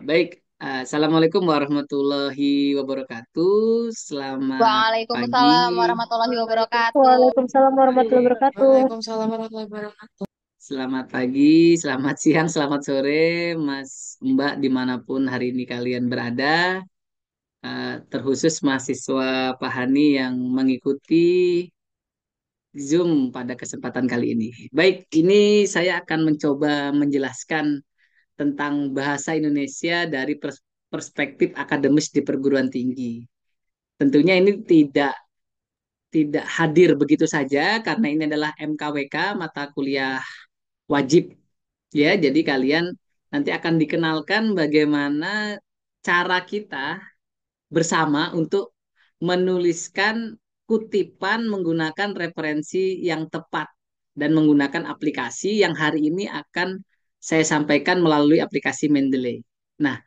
Baik, Assalamualaikum warahmatullahi wabarakatuh. Selamat Waalaikumsalam pagi, warahmatullahi wabarakatuh. Waalaikumsalam warahmatullahi wabarakatuh. Waalaikumsalam warahmatullahi wabarakatuh. selamat pagi, selamat siang, selamat sore, Mas Mbak, dimanapun hari ini kalian berada. Terkhusus mahasiswa Pahani yang mengikuti Zoom pada kesempatan kali ini. Baik, ini saya akan mencoba menjelaskan tentang bahasa Indonesia dari perspektif akademis di perguruan tinggi. Tentunya ini tidak tidak hadir begitu saja karena ini adalah MKWK, mata kuliah wajib ya. Jadi kalian nanti akan dikenalkan bagaimana cara kita bersama untuk menuliskan kutipan menggunakan referensi yang tepat dan menggunakan aplikasi yang hari ini akan saya sampaikan melalui aplikasi Mendeley. Nah,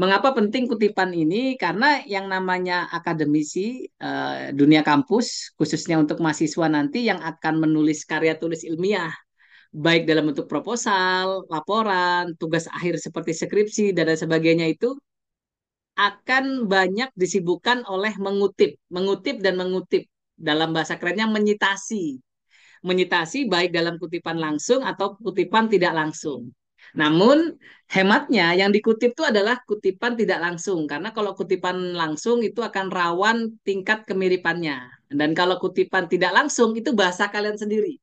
mengapa penting kutipan ini? Karena yang namanya akademisi dunia kampus, khususnya untuk mahasiswa nanti yang akan menulis karya tulis ilmiah, baik dalam bentuk proposal, laporan, tugas akhir seperti skripsi, dan lain sebagainya itu akan banyak disibukkan oleh mengutip, mengutip dan mengutip. Dalam bahasa kerennya menyitasi, menyitasi baik dalam kutipan langsung atau kutipan tidak langsung. Namun hematnya yang dikutip itu adalah kutipan tidak langsung karena kalau kutipan langsung itu akan rawan tingkat kemiripannya. Dan kalau kutipan tidak langsung itu bahasa kalian sendiri,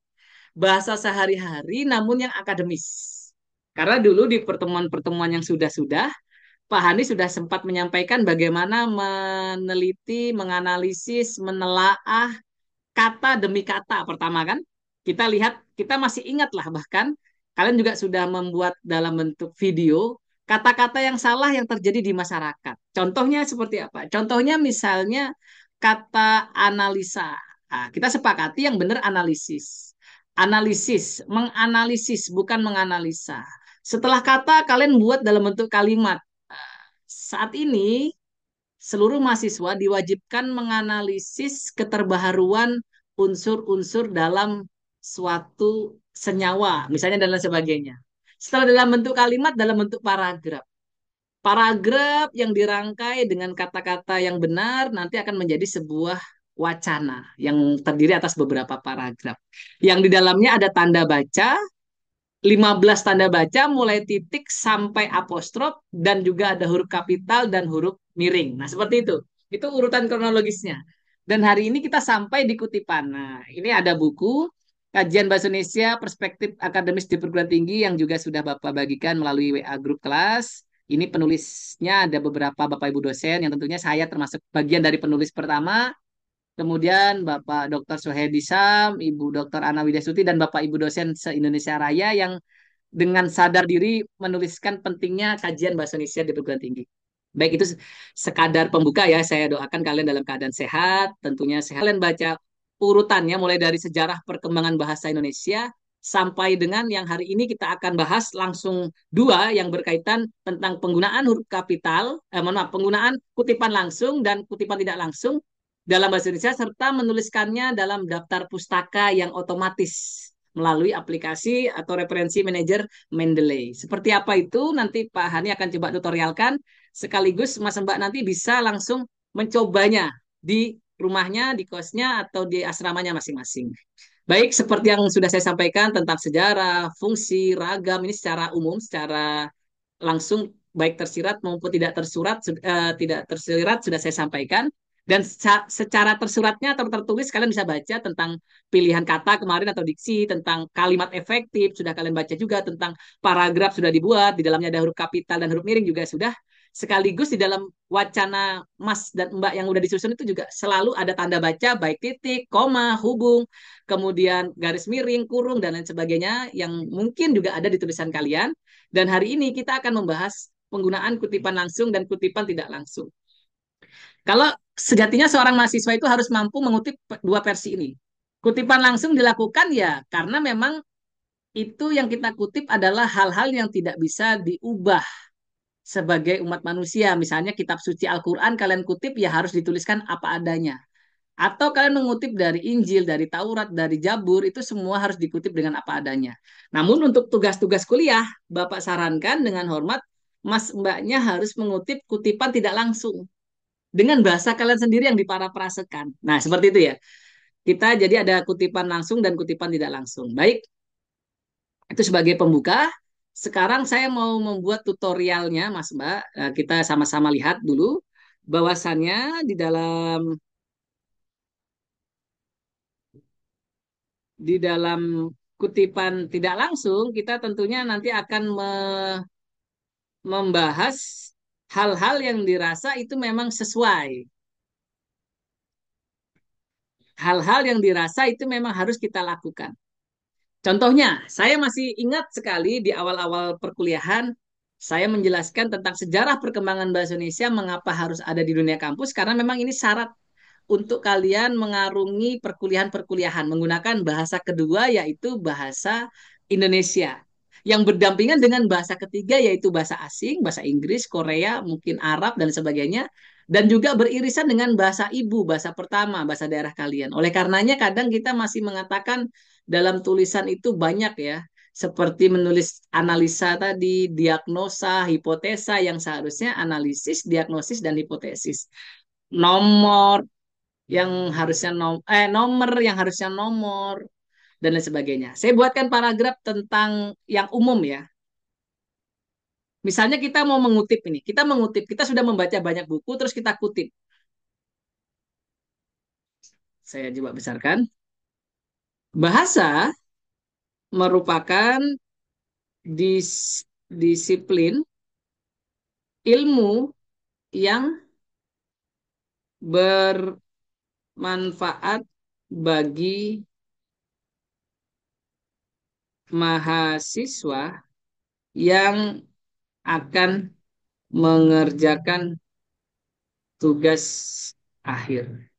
bahasa sehari-hari namun yang akademis. Karena dulu di pertemuan-pertemuan yang sudah-sudah Pak Hani sudah sempat menyampaikan bagaimana meneliti, menganalisis, menelaah kata demi kata pertama kan. Kita lihat, kita masih ingat lah bahkan kalian juga sudah membuat dalam bentuk video kata-kata yang salah yang terjadi di masyarakat. Contohnya seperti apa? Contohnya misalnya kata analisa. Nah, kita sepakati yang benar analisis. Analisis, menganalisis bukan menganalisa. Setelah kata kalian buat dalam bentuk kalimat. Saat ini seluruh mahasiswa diwajibkan menganalisis keterbaharuan unsur-unsur dalam suatu senyawa, misalnya dan lain sebagainya. Setelah dalam bentuk kalimat, dalam bentuk paragraf. Paragraf yang dirangkai dengan kata-kata yang benar nanti akan menjadi sebuah wacana yang terdiri atas beberapa paragraf. Yang di dalamnya ada tanda baca, 15 tanda baca mulai titik sampai apostrof dan juga ada huruf kapital dan huruf miring. Nah, seperti itu. Itu urutan kronologisnya. Dan hari ini kita sampai di kutipan. Nah, ini ada buku Kajian Bahasa Indonesia Perspektif Akademis di Perguruan Tinggi yang juga sudah Bapak bagikan melalui WA grup kelas. Ini penulisnya ada beberapa Bapak Ibu dosen yang tentunya saya termasuk bagian dari penulis pertama. Kemudian Bapak Dr. Sohedi Sam, Ibu Dr. Ana Widyasuti, dan Bapak Ibu dosen se-Indonesia Raya yang dengan sadar diri menuliskan pentingnya kajian bahasa Indonesia di perguruan tinggi. Baik itu sekadar pembuka ya, saya doakan kalian dalam keadaan sehat, tentunya sehat. Kalian baca urutannya mulai dari sejarah perkembangan bahasa Indonesia sampai dengan yang hari ini kita akan bahas langsung dua yang berkaitan tentang penggunaan huruf kapital, maaf, penggunaan kutipan langsung dan kutipan tidak langsung dalam bahasa Indonesia serta menuliskannya dalam daftar pustaka yang otomatis melalui aplikasi atau referensi manajer Mendeley. Seperti apa itu nanti Pak Hani akan coba tutorialkan sekaligus Mas Mbak nanti bisa langsung mencobanya di rumahnya, di kosnya atau di asramanya masing-masing. Baik, seperti yang sudah saya sampaikan tentang sejarah, fungsi, ragam ini secara umum, secara langsung baik tersirat maupun tidak tersirat sudah saya sampaikan. Dan secara tersuratnya atau tertulis kalian bisa baca tentang pilihan kata kemarin atau diksi, tentang kalimat efektif, sudah kalian baca juga tentang paragraf sudah dibuat, di dalamnya ada huruf kapital dan huruf miring juga sudah. Sekaligus di dalam wacana Mas dan Mbak yang udah disusun itu juga selalu ada tanda baca baik titik, koma, hubung, kemudian garis miring, kurung, dan lain sebagainya yang mungkin juga ada di tulisan kalian. Dan hari ini kita akan membahas penggunaan kutipan langsung dan kutipan tidak langsung. Kalau sejatinya seorang mahasiswa itu harus mampu mengutip dua versi ini. Kutipan langsung dilakukan ya karena memang itu yang kita kutip adalah hal-hal yang tidak bisa diubah sebagai umat manusia. Misalnya kitab suci Al-Quran kalian kutip ya harus dituliskan apa adanya. Atau kalian mengutip dari Injil, dari Taurat, dari Jabur, itu semua harus dikutip dengan apa adanya. Namun untuk tugas-tugas kuliah, Bapak sarankan dengan hormat Mas Mbaknya harus mengutip kutipan tidak langsung dengan bahasa kalian sendiri yang diparafrasekan. Nah, seperti itu ya. Kita jadi ada kutipan langsung dan kutipan tidak langsung. Baik, itu sebagai pembuka. Sekarang saya mau membuat tutorialnya, Mas Mbak. Kita sama-sama lihat dulu bahwasannya di dalam kutipan tidak langsung kita tentunya nanti akan membahas hal-hal yang dirasa itu memang sesuai. Hal-hal yang dirasa itu memang harus kita lakukan. Contohnya, saya masih ingat sekali di awal-awal perkuliahan, saya menjelaskan tentang sejarah perkembangan bahasa Indonesia, mengapa harus ada di dunia kampus, karena memang ini syarat untuk kalian mengarungi perkuliahan-perkuliahan menggunakan bahasa kedua yaitu bahasa Indonesia yang berdampingan dengan bahasa ketiga yaitu bahasa asing, bahasa Inggris, Korea, mungkin Arab dan sebagainya dan juga beririsan dengan bahasa ibu, bahasa pertama, bahasa daerah kalian. Oleh karenanya kadang kita masih mengatakan dalam tulisan itu banyak ya seperti menulis analisa tadi, diagnosa, hipotesa yang seharusnya analisis, diagnosis dan hipotesis. Nomor yang harusnya nomor yang harusnya nomor dan lain sebagainya. Saya buatkan paragraf tentang yang umum ya. Misalnya kita mau mengutip ini, kita sudah membaca banyak buku terus kita kutip. Saya coba besarkan. Bahasa merupakan disiplin ilmu yang bermanfaat bagi mahasiswa yang akan mengerjakan tugas akhir.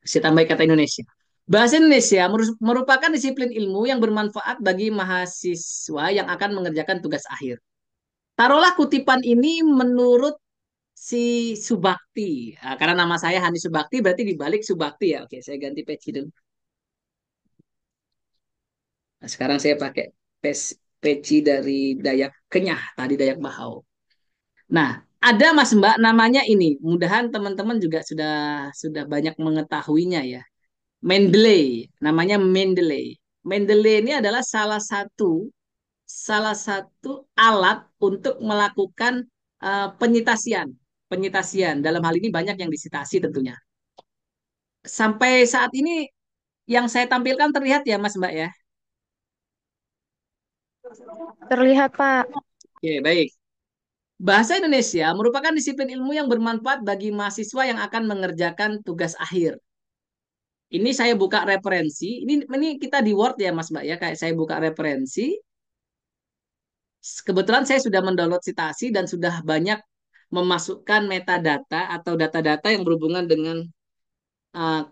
Saya tambah kata Indonesia. Bahasa Indonesia merupakan disiplin ilmu yang bermanfaat bagi mahasiswa yang akan mengerjakan tugas akhir. Taruhlah kutipan ini menurut si Subakti. Nah, karena nama saya Hani Subakti berarti dibalik Subakti ya. Oke, saya ganti peci dulu. Nah, sekarang saya pakai peci dari Dayak Kenyah, tadi Dayak Bahau. Nah, ada Mas Mbak namanya ini. Mudahan teman-teman juga sudah banyak mengetahuinya ya. Mendeley, namanya Mendeley. Mendeley ini adalah salah satu alat untuk melakukan penyitasian. Penyitasian dalam hal ini banyak yang disitasi tentunya. Sampai saat ini yang saya tampilkan terlihat ya Mas Mbak ya. Terlihat, Pak. Oke, baik. Bahasa Indonesia merupakan disiplin ilmu yang bermanfaat bagi mahasiswa yang akan mengerjakan tugas akhir. Ini saya buka referensi. Ini kita di Word ya Mas Mbak ya. Kayak saya buka referensi. Kebetulan saya sudah mendownload Citasi dan sudah banyak memasukkan metadata atau data-data yang berhubungan dengan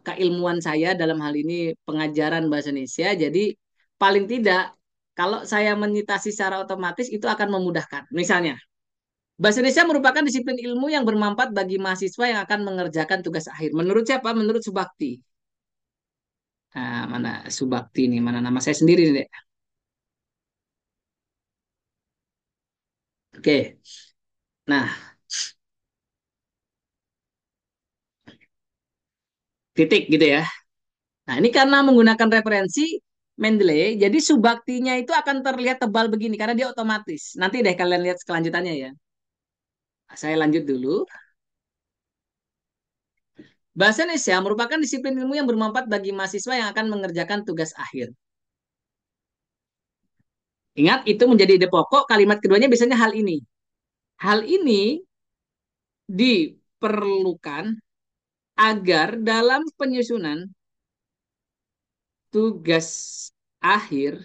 keilmuan saya dalam hal ini pengajaran bahasa Indonesia. Jadi paling tidak kalau saya menyitasi secara otomatis itu akan memudahkan. Misalnya, bahasa Indonesia merupakan disiplin ilmu yang bermanfaat bagi mahasiswa yang akan mengerjakan tugas akhir. Menurut siapa? Menurut Subakti. Nah, mana Subakti ini? Mana nama saya sendiri nih, Dek. Oke. Nah, titik gitu ya. Nah, ini karena menggunakan referensi Mendeley, jadi Subaktinya itu akan terlihat tebal begini karena dia otomatis. Nanti deh kalian lihat kelanjutannya ya. Saya lanjut dulu. Bahasa Indonesia merupakan disiplin ilmu yang bermanfaat bagi mahasiswa yang akan mengerjakan tugas akhir. Ingat, itu menjadi ide pokok. Kalimat keduanya biasanya hal ini. Hal ini diperlukan agar dalam penyusunan tugas akhir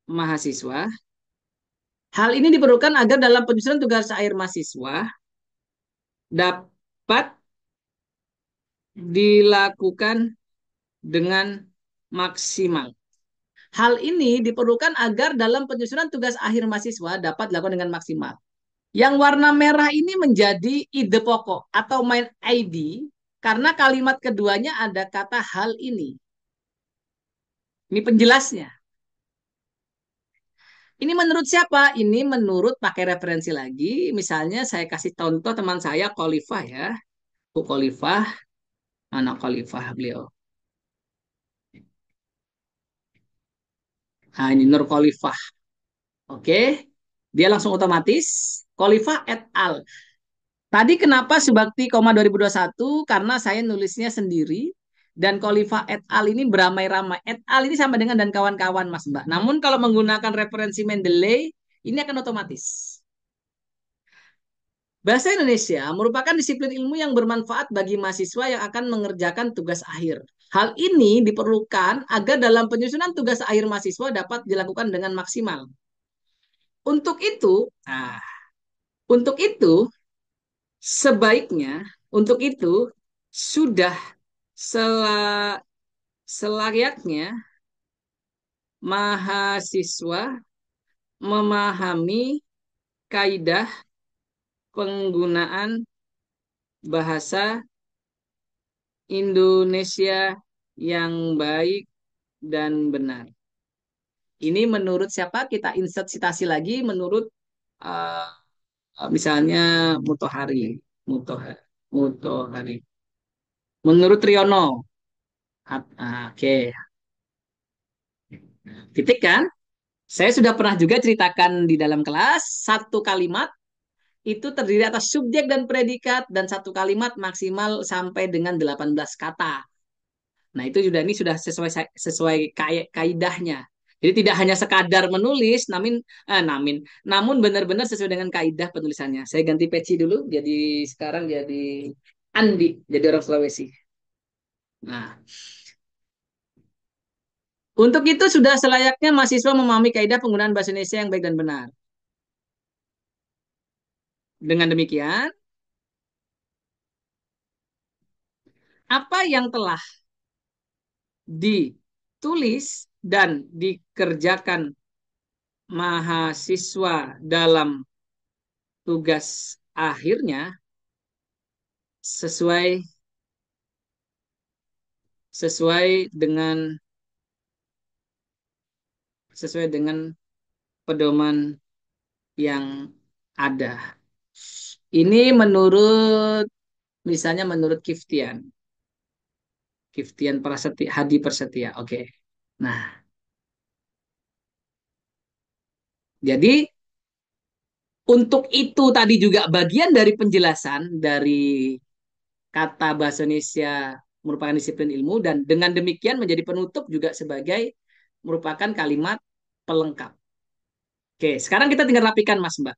mahasiswa, hal ini diperlukan agar dalam penyusunan tugas akhir mahasiswa dapat dilakukan dengan maksimal. Hal ini diperlukan agar dalam penyusunan tugas akhir mahasiswa dapat dilakukan dengan maksimal. Yang warna merah ini menjadi ide pokok atau main ID karena kalimat keduanya ada kata hal ini. Ini penjelasnya. Ini menurut siapa? Ini menurut pakai referensi lagi. Misalnya saya kasih contoh teman saya Khalifah ya. Bu Khalifah, mana Khalifah beliau? Nah, ini Nur Khalifah. Oke. Dia langsung otomatis Khalifah et al. Tadi kenapa Subakti, 2021? Karena saya nulisnya sendiri dan Khalifah et al ini beramai-ramai. Et al ini sama dengan dan kawan-kawan, Mas Mbak. Namun kalau menggunakan referensi Mendeley, ini akan otomatis. Bahasa Indonesia merupakan disiplin ilmu yang bermanfaat bagi mahasiswa yang akan mengerjakan tugas akhir. Hal ini diperlukan agar dalam penyusunan tugas akhir mahasiswa dapat dilakukan dengan maksimal. Untuk itu, untuk itu sebaiknya, untuk itu sudah sela- selayaknya mahasiswa memahami kaidah penggunaan bahasa Indonesia yang baik dan benar. Ini menurut siapa? Kita insert citasi lagi menurut uh, misalnya Mutohari. Mutohari. Mutohari. Menurut Triono. Oke. Titik kan? Saya sudah pernah juga ceritakan di dalam kelas, satu kalimat itu terdiri atas subjek dan predikat dan satu kalimat maksimal sampai dengan 18 kata. Nah, itu sudah ini sudah sesuai kaidahnya. Jadi tidak hanya sekadar menulis, namun benar-benar sesuai dengan kaidah penulisannya. Saya ganti peci dulu, jadi sekarang jadi Andi, jadi orang Sulawesi. Nah, untuk itu sudah selayaknya mahasiswa memahami kaidah penggunaan bahasa Indonesia yang baik dan benar. Dengan demikian, apa yang telah ditulis dan dikerjakan mahasiswa dalam tugas akhirnya sesuai sesuai dengan sesuai dengan pedoman yang ada. Ini menurut misalnya menurut Kiftian, Kiftian Prasetya, Hadi Prasetya. Oke. Nah, jadi untuk itu tadi juga bagian dari penjelasan dari kata bahasa Indonesia merupakan disiplin ilmu dan dengan demikian menjadi penutup juga sebagai merupakan kalimat pelengkap. Oke, sekarang kita tinggal rapikan Mas Mbak.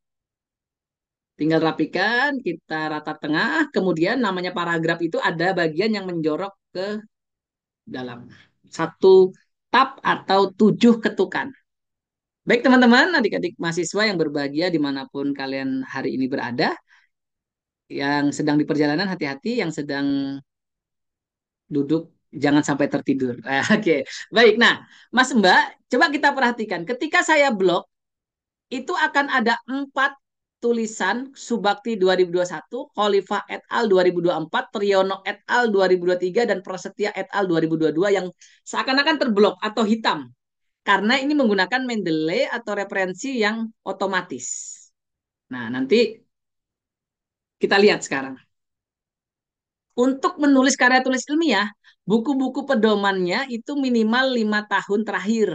Tinggal rapikan, kita rata tengah, kemudian namanya paragraf itu ada bagian yang menjorok ke dalam satu tab atau 7 ketukan. Baik teman-teman, adik-adik mahasiswa yang berbahagia dimanapun kalian hari ini berada, yang sedang di perjalanan hati-hati, yang sedang duduk jangan sampai tertidur. Oke, baik. Nah, Mas Mbak, coba kita perhatikan. Ketika saya blok, itu akan ada 4 tulisan Subakti 2021, Khalifah et al. 2024, Triyono et al. 2023, dan Prasetya et al. 2022 yang seakan-akan terblok atau hitam. Karena ini menggunakan Mendeley atau referensi yang otomatis. Nah, nanti kita lihat sekarang. Untuk menulis karya tulis ilmiah, buku-buku pedomannya itu minimal 5 tahun terakhir.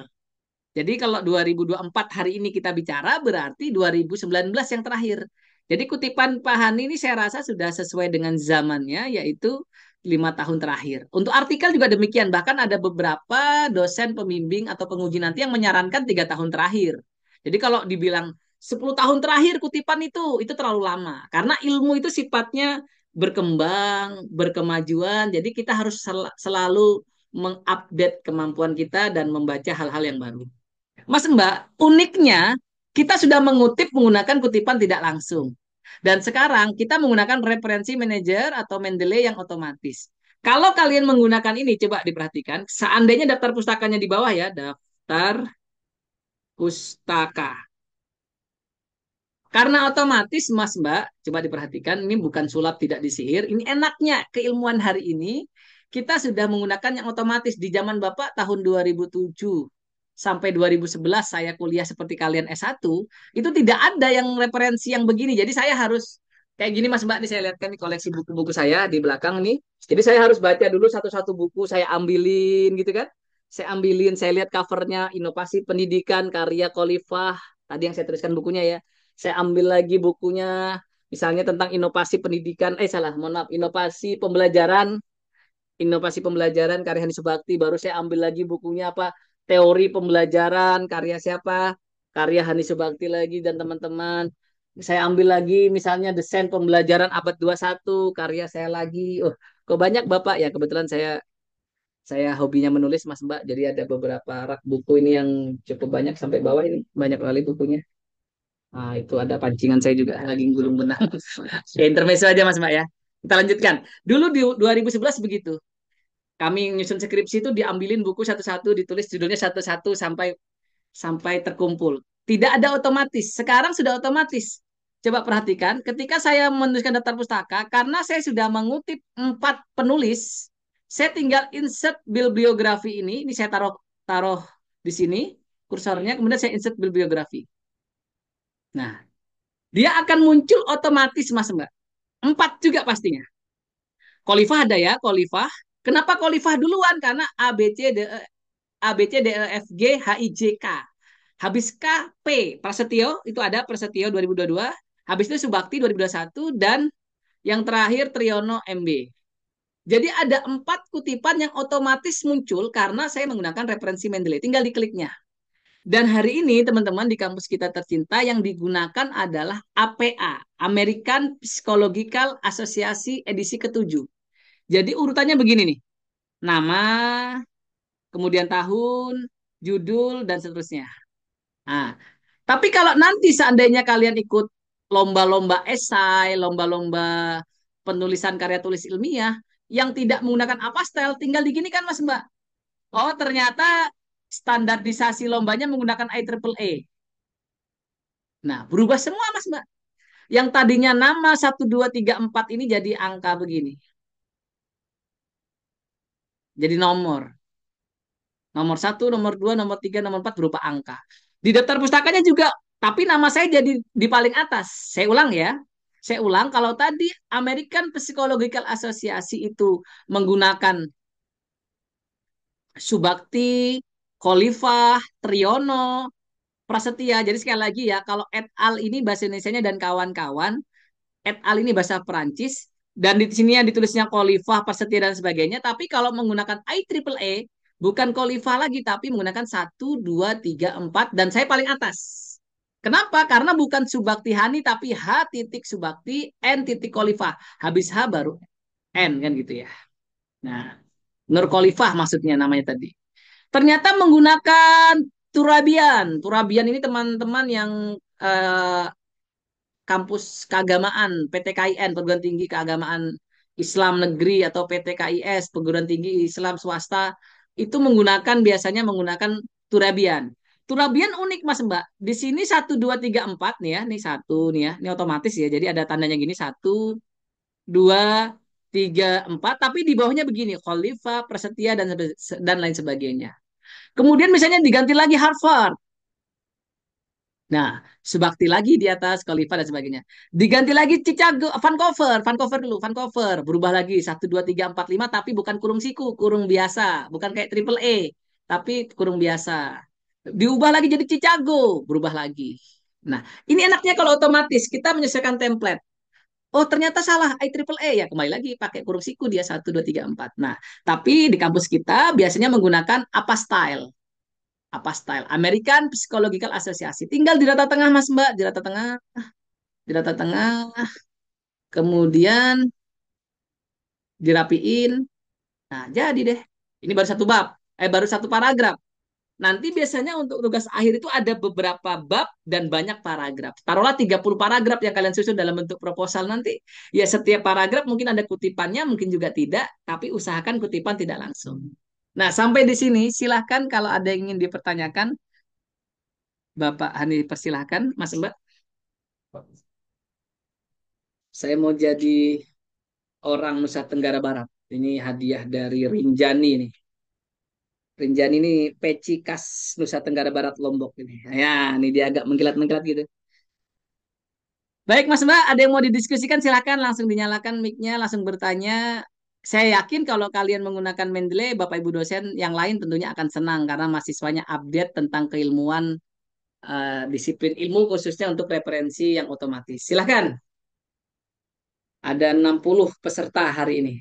Jadi kalau 2024 hari ini kita bicara berarti 2019 yang terakhir. Jadi kutipan Pak Hani ini saya rasa sudah sesuai dengan zamannya yaitu 5 tahun terakhir. Untuk artikel juga demikian. Bahkan ada beberapa dosen pembimbing atau penguji nanti yang menyarankan 3 tahun terakhir. Jadi kalau dibilang 10 tahun terakhir kutipan itu terlalu lama. Karena ilmu itu sifatnya berkembang, berkemajuan. Jadi kita harus selalu mengupdate kemampuan kita dan membaca hal-hal yang baru. Mas Mbak, uniknya kita sudah mengutip menggunakan kutipan tidak langsung. Dan sekarang kita menggunakan referensi manager atau Mendeley yang otomatis. Kalau kalian menggunakan ini, coba diperhatikan. Seandainya daftar pustakanya di bawah ya, daftar pustaka. Karena otomatis Mas Mbak, coba diperhatikan, ini bukan sulap tidak disihir. Ini enaknya keilmuan hari ini, kita sudah menggunakan yang otomatis di zaman Bapak tahun 2007. sampai 2011 saya kuliah seperti kalian S1, itu tidak ada yang referensi yang begini. Jadi saya harus kayak gini Mas Mbak, nih saya lihatkan di koleksi buku-buku saya di belakang nih. Jadi saya harus baca dulu satu-satu buku, saya ambilin gitu kan. Saya ambilin, saya lihat covernya, inovasi pendidikan, karya Khalifah, tadi yang saya tuliskan bukunya ya. Saya ambil lagi bukunya, misalnya tentang inovasi pendidikan, salah, mohon maaf, inovasi pembelajaran karya Hani Subakti. Baru saya ambil lagi bukunya apa, teori pembelajaran karya siapa, karya Hani Subakti lagi dan teman-teman. Saya ambil lagi misalnya desain pembelajaran abad 21 karya saya lagi. Oh, kok banyak Bapak ya, kebetulan saya hobinya menulis Mas Mbak. Jadi ada beberapa rak buku ini yang cukup banyak sampai bawah ini, banyak kali bukunya. Nah, itu ada pancingan saya juga lagi gulung benang. Ya, intermezzo aja Mas Mbak ya. Kita lanjutkan. Dulu di 2011 begitu. Kami nyusun skripsi itu diambilin buku satu-satu, ditulis judulnya satu-satu sampai sampai terkumpul. Tidak ada otomatis. Sekarang sudah otomatis. Coba perhatikan, ketika saya menuliskan daftar pustaka, karena saya sudah mengutip 4 penulis, saya tinggal insert bibliografi ini saya taruh taruh di sini kursornya, kemudian saya insert bibliografi. Nah, dia akan muncul otomatis, Mas Mbak. 4 juga pastinya. Khalifah ada ya, Khalifah. Kenapa Khalifah duluan? Karena A, B, C, D, E, A, B, C, D, E, F, G, H, I, J, K. Habis K, P, Prasetyo, itu ada Prasetyo 2022. Habis itu Subakti 2021. Dan yang terakhir Triyono MB. Jadi ada 4 kutipan yang otomatis muncul karena saya menggunakan referensi Mendeley. Tinggal dikliknya. Dan hari ini teman-teman di kampus kita tercinta yang digunakan adalah APA, American Psychological Association edisi ke-7. Jadi urutannya begini nih. Nama, kemudian tahun, judul, dan seterusnya. Nah, tapi kalau nanti seandainya kalian ikut lomba-lomba esai, lomba-lomba penulisan karya tulis ilmiah, yang tidak menggunakan apastel, tinggal digini kan Mas Mbak. Oh, ternyata standarisasi lombanya menggunakan IEEE. Nah, berubah semua Mas Mbak. Yang tadinya nama 1234 ini jadi angka begini. Jadi nomor. Nomor 1, nomor 2, nomor 3, nomor 4 berupa angka. Di daftar pustakanya juga, tapi nama saya jadi di paling atas. Saya ulang ya. Saya ulang, kalau tadi American Psychological Association itu menggunakan Subakti, Khalifah, Triyono, Prasetya. Jadi sekali lagi ya, kalau et al ini bahasa Indonesianya dan kawan-kawan, et al ini bahasa Perancis, dan di sini yang ditulisnya Khalifah, Prasetya, dan sebagainya. Tapi kalau menggunakan IEEE, bukan Khalifah lagi, tapi menggunakan 1, 2, 3, 4, dan saya paling atas. Kenapa? Karena bukan Subakti Hani, tapi H titik Subakti, N titik Khalifah. Habis H baru N, kan gitu ya. Nah, Nur Khalifah maksudnya namanya tadi. Ternyata menggunakan Turabian. Turabian ini teman-teman yang eh, kampus keagamaan PTKIN, Perguruan Tinggi Keagamaan Islam Negeri, atau PTKIS, Perguruan Tinggi Islam Swasta, itu biasanya menggunakan Turabian. Turabian unik Mas Mbak. Di sini 1, 2, 3, 4 nih ya, nih satu nih ya, ini otomatis ya. Jadi ada tandanya gini, 1, 2, 3, 4. Tapi di bawahnya begini, Khalifah, Prasetya, dan lain sebagainya. Kemudian misalnya diganti lagi Harvard. Nah, Subakti lagi di atas, Khalifa dan sebagainya. Diganti lagi Chicago, Vancouver dulu, Vancouver. Berubah lagi, 1, 2, 3, 4, 5, tapi bukan kurung siku, kurung biasa. Bukan kayak triple A, tapi kurung biasa. Diubah lagi jadi Chicago, berubah lagi. Nah, ini enaknya kalau otomatis, kita menyesuaikan template. Oh, ternyata salah, IEEE, ya kembali lagi pakai kurung siku, dia 1, 2, 3, 4. Nah, tapi di kampus kita biasanya menggunakan apa style. Apa style American Psychological Association. Tinggal di data tengah Mas Mbak, di data tengah, kemudian dirapiin. Nah, jadi deh. Ini baru satu bab, baru satu paragraf. Nanti biasanya untuk tugas akhir itu ada beberapa bab dan banyak paragraf. Taruhlah 30 paragraf yang kalian susun dalam bentuk proposal nanti. Ya setiap paragraf mungkin ada kutipannya, mungkin juga tidak, tapi usahakan kutipan tidak langsung. Nah, sampai di sini silahkan kalau ada yang ingin dipertanyakan, Bapak Hani persilahkan, Mas Mbak. Saya mau jadi orang Nusa Tenggara Barat. Ini hadiah dari Rinjani nih. Rinjani ini peci khas Nusa Tenggara Barat Lombok ini. Ya, ini dia agak mengkilat-mengkilat gitu. Baik Mas Mbak, ada yang mau didiskusikan silakan langsung dinyalakan mic-nya, langsung bertanya. Saya yakin kalau kalian menggunakan Mendeley, Bapak Ibu dosen yang lain tentunya akan senang karena mahasiswanya update tentang keilmuan disiplin ilmu khususnya untuk referensi yang otomatis. Silakan. Ada 60 peserta hari ini.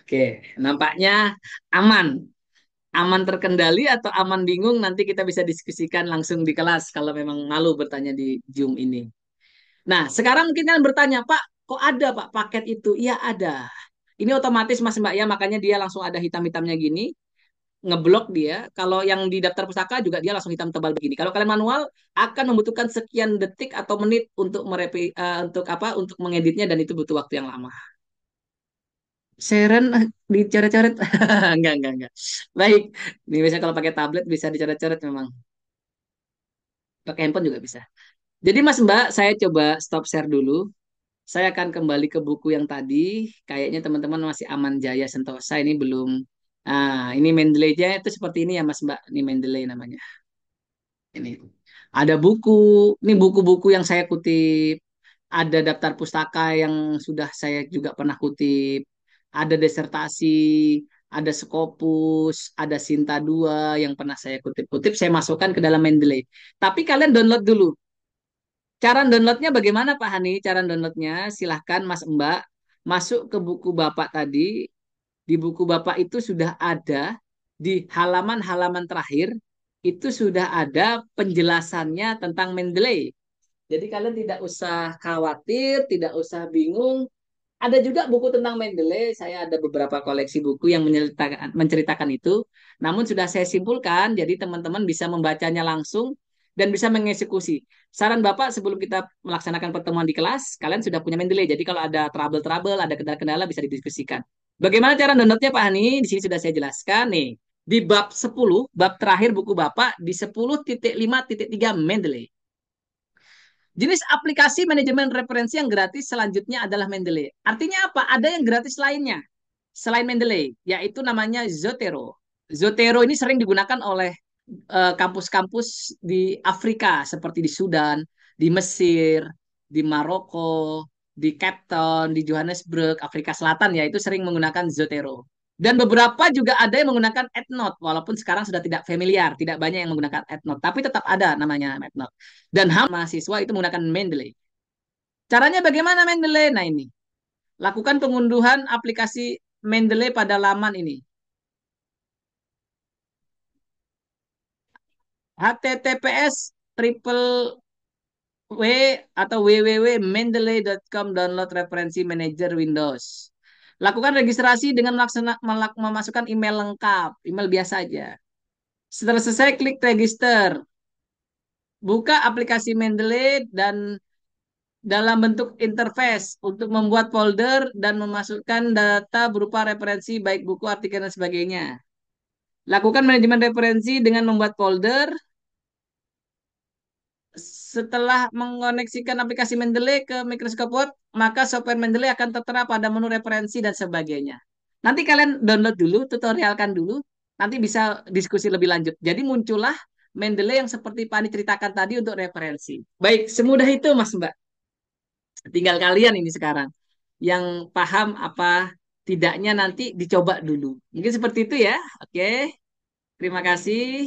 Oke, nampaknya aman. Aman terkendali atau aman bingung nanti kita bisa diskusikan langsung di kelas kalau memang malu bertanya di Zoom ini. Nah, sekarang mungkin kalian bertanya, Pak, kok ada Pak paket itu? Iya ada. Ini otomatis Mas Mbak ya, makanya dia langsung ada hitam-hitamnya gini, ngeblok dia. Kalau yang di daftar pustaka juga dia langsung hitam tebal begini. Kalau kalian manual akan membutuhkan sekian detik atau menit untuk untuk apa? Untuk mengeditnya dan itu butuh waktu yang lama. Sharon dicoret-coret. Enggak. Baik. Ini biasanya kalau pakai tablet bisa dicoret-coret memang. Pakai handphone juga bisa. Jadi Mas Mbak, saya coba stop share dulu. Saya akan kembali ke buku yang tadi. Kayaknya teman-teman masih aman Jaya Sentosa ini belum. Nah, ini Mendeley-nya itu seperti ini ya Mas Mbak. Ini Mendeley namanya. Ini. Ada buku, ini buku-buku yang saya kutip. Ada daftar pustaka yang sudah saya juga pernah kutip. Ada disertasi, ada Scopus, ada Sinta 2 yang pernah saya kutip-kutip. Saya masukkan ke dalam Mendeley. Tapi kalian download dulu. Cara downloadnya bagaimana Pak Hani? Cara downloadnya silahkan Mas Mbak masuk ke buku Bapak tadi. Di buku Bapak itu sudah ada di halaman-halaman terakhir itu sudah ada penjelasannya tentang Mendeley. Jadi kalian tidak usah khawatir, tidak usah bingung. Ada juga buku tentang Mendeley. Saya ada beberapa koleksi buku yang menceritakan itu. Namun sudah saya simpulkan, jadi teman-teman bisa membacanya langsung dan bisa mengeksekusi. Saran Bapak sebelum kita melaksanakan pertemuan di kelas, kalian sudah punya Mendeley. Jadi kalau ada trouble-trouble, ada kendala-kendala bisa didiskusikan. Bagaimana cara downloadnya Pak Hani? Di sini sudah saya jelaskan nih. Di bab 10, bab terakhir buku Bapak, di 10.5.3 Mendeley. Jenis aplikasi manajemen referensi yang gratis selanjutnya adalah Mendeley. Artinya apa? Ada yang gratis lainnya selain Mendeley, yaitu namanya Zotero. Zotero ini sering digunakan oleh kampus-kampus di Afrika seperti di Sudan, di Mesir, di Maroko, di Cape Town, di Johannesburg, Afrika Selatan ya itu sering menggunakan Zotero. Dan beberapa juga ada yang menggunakan EndNote, walaupun sekarang sudah tidak familiar, tidak banyak yang menggunakan EndNote, tapi tetap ada namanya EndNote. Dan mahasiswa itu menggunakan Mendeley. Caranya bagaimana Mendeley? Nah ini, lakukan pengunduhan aplikasi Mendeley pada laman ini. HTTPS triple W atau www.mendeley.com download referensi manager Windows. Lakukan registrasi dengan memasukkan email lengkap, email biasa aja. Setelah selesai, klik register. Buka aplikasi Mendeley dan dalam bentuk interface untuk membuat folder dan memasukkan data berupa referensi baik buku, artikel, dan sebagainya. Lakukan manajemen referensi dengan membuat folder. Setelah mengoneksikan aplikasi Mendeley ke Microsoft Word, maka software Mendeley akan tertera pada menu referensi dan sebagainya. Nanti kalian download dulu, tutorialkan dulu, nanti bisa diskusi lebih lanjut. Jadi muncullah Mendeley yang seperti Pani ceritakan tadi untuk referensi. Baik, semudah itu Mas Mbak. Tinggal kalian ini sekarang yang paham apa tidaknya nanti dicoba dulu. Mungkin seperti itu ya. Oke, terima kasih.